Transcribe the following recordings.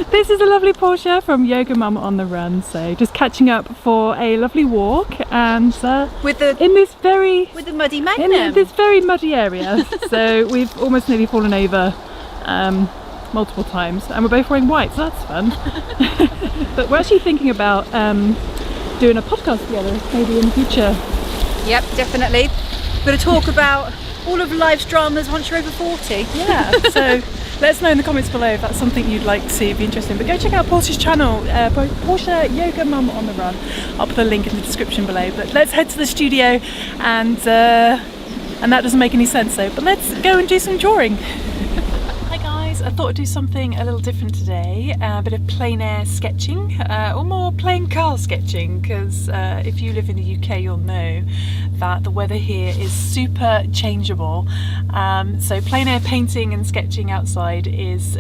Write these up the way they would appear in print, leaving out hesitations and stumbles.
This is a lovely Portia from Yoga Mum on the Run. So just catching up for a lovely walk, and with the muddy Magnum. In this very muddy area. So we've almost nearly fallen over multiple times, and we're both wearing white, so that's fun. But we're actually thinking about doing a podcast together, maybe in the future. Yep, definitely. We're going to talk about all of life's dramas once you're over 40. Yeah, so let us know in the comments below if that's something you'd like to see, it'd be interesting. But go check out Portia's channel, Portia Yoga Mum on the Run. I'll put a link in the description below. But let's head to the studio, and that doesn't make any sense though, but let's go and do some drawing. Hi guys, I thought I'd do something a little different today, a bit of plein air sketching, or more plain car sketching, because if you live in the UK you'll know that the weather here is super changeable, so plein air painting and sketching outside is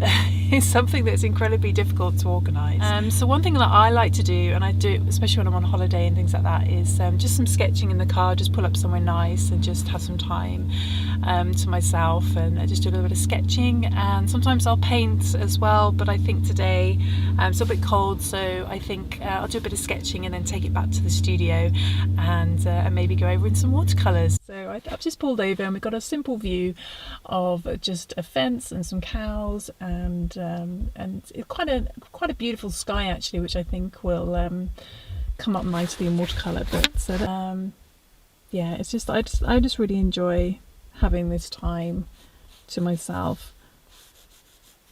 something that's incredibly difficult to organise. So one thing that I like to do, and I do especially when I'm on holiday and things like that, is just some sketching in the car, just pull up somewhere nice and just have some time to myself, and just do a little bit of sketching. And sometimes I'll paint as well, but I think today it's a bit cold, so I think I'll do a bit of sketching and then take it back to the studio and maybe go over in some watercolours. So I've just pulled over and we've got a simple view of just a fence and some cows, and it's quite a beautiful sky actually, which I think will come up nicely in watercolour. But yeah, it's just I just really enjoy having this time to myself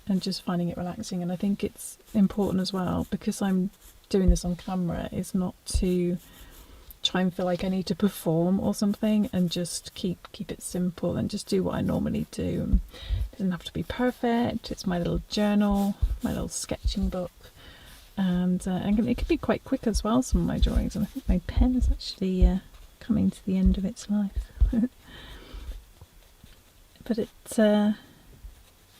and just finding it relaxing. And I think it's important as well, because I'm doing this on camera, is not to try and feel like I need to perform or something, and just keep it simple and just do what I normally do. It doesn't have to be perfect. It's my little journal, my little sketching book, and it can be quite quick as well, some of my drawings. And I think my pen is actually coming to the end of its life. But it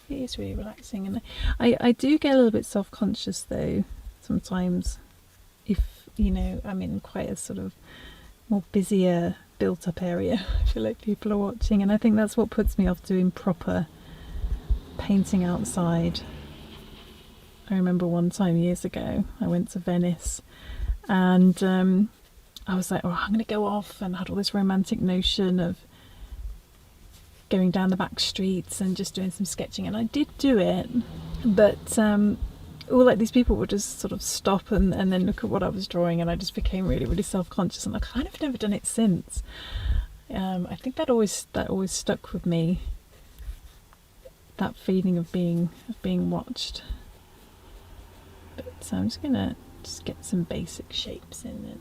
is really relaxing. And I do get a little bit self-conscious though sometimes, if I'm in quite a sort of more busier built up area. I feel like people are watching, and I think that's what puts me off doing proper painting outside. I remember one time years ago I went to Venice, and I was like, oh, I'm going to go off, and I had all this romantic notion of going down the back streets and just doing some sketching, and I did do it, but all like these people would just sort of stop and then look at what I was drawing, and I just became really, really self-conscious, and I kind of never done it since. I think that always stuck with me, that feeling of being watched. But I'm just gonna get some basic shapes in it.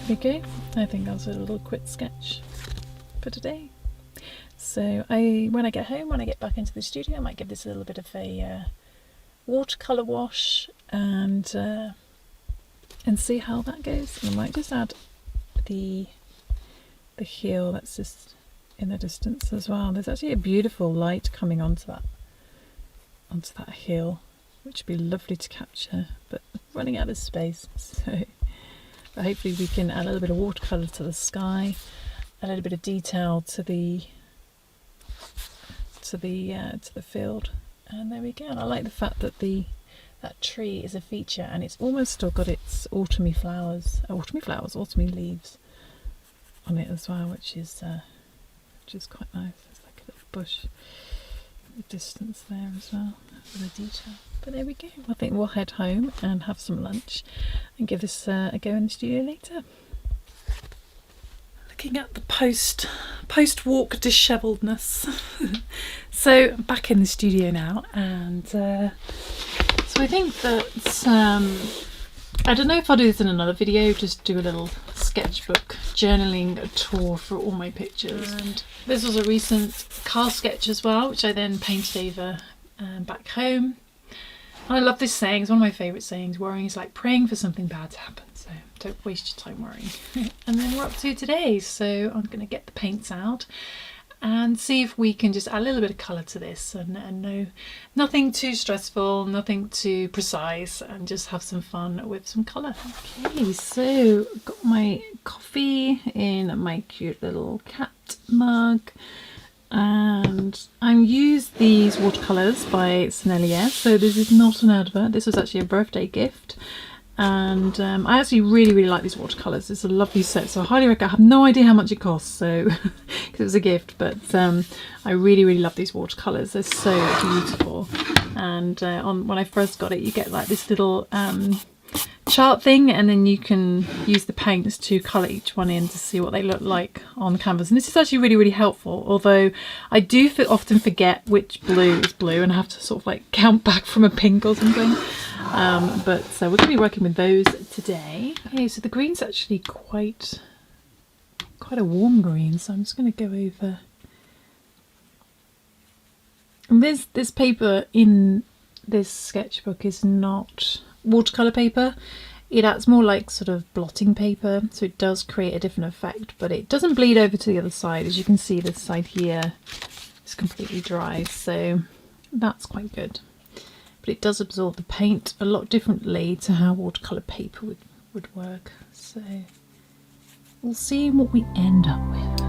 we go. I think that's a little quick sketch for today. So when I get home, when I get back into the studio, I might give this a little bit of a watercolour wash and see how that goes. And I might just add the heel that's just in the distance as well. There's actually a beautiful light coming onto that heel, which would be lovely to capture, but running out of space. So but hopefully we can add a little bit of watercolour to the sky, a little bit of detail to the field, and there we go. And I like the fact that that tree is a feature, and it's almost still got its autumny leaves on it as well, which is quite nice. It's like a little bush in the distance there as well, with the detail. But there we go. I think we'll head home and have some lunch and give this a go in the studio later. Looking at the post walk disheveledness. So back in the studio now, and so I think that I don't know if I'll do this in another video, just do a little sketchbook journaling tour for all my pictures. And this was a recent car sketch as well, which I then painted over back home. And I love this saying, it's one of my favourite sayings: worrying is like praying for something bad to happen, so don't waste your time worrying. And then we're up to today, so I'm going to get the paints out and see if we can just add a little bit of colour to this, and nothing too stressful, nothing too precise, and just have some fun with some colour. Okay, so I've got my coffee in my cute little cat mug, and I used these watercolours by Sennelier. So this is not an advert, this was actually a birthday gift. And I actually really like these watercolours. It's a lovely set, so I highly recommend. I have no idea how much it costs, so because it was a gift, but I really love these watercolours. They're so beautiful. And when I first got it, you get like this little chart thing, and then you can use the paints to colour each one in to see what they look like on canvas. And this is actually really helpful, although I do often forget which blue is blue, and I have to sort of like count back from a pink or something. But so we're going to be working with those today. Okay, so the green's actually quite a warm green, so I'm just going to go over. And this paper in this sketchbook is not watercolour paper. It acts more like sort of blotting paper, so it does create a different effect, but it doesn't bleed over to the other side. As you can see, this side here is completely dry, so that's quite good. But it does absorb the paint a lot differently to how watercolour paper would work. So we'll see what we end up with.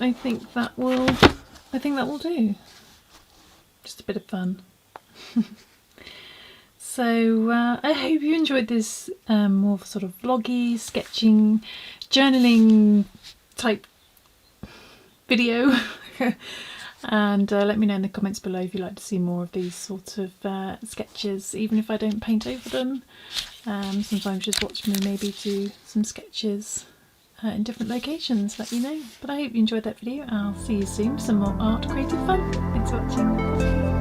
I think that will do. Just a bit of fun. So I hope you enjoyed this more sort of vloggy, sketching, journaling type video. And let me know in the comments below if you'd like to see more of these sort of sketches, even if I don't paint over them. Sometimes just watch me maybe do some sketches in different locations, let me know. But I hope you enjoyed that video. I'll see you soon for some more art creative fun. Thanks for watching.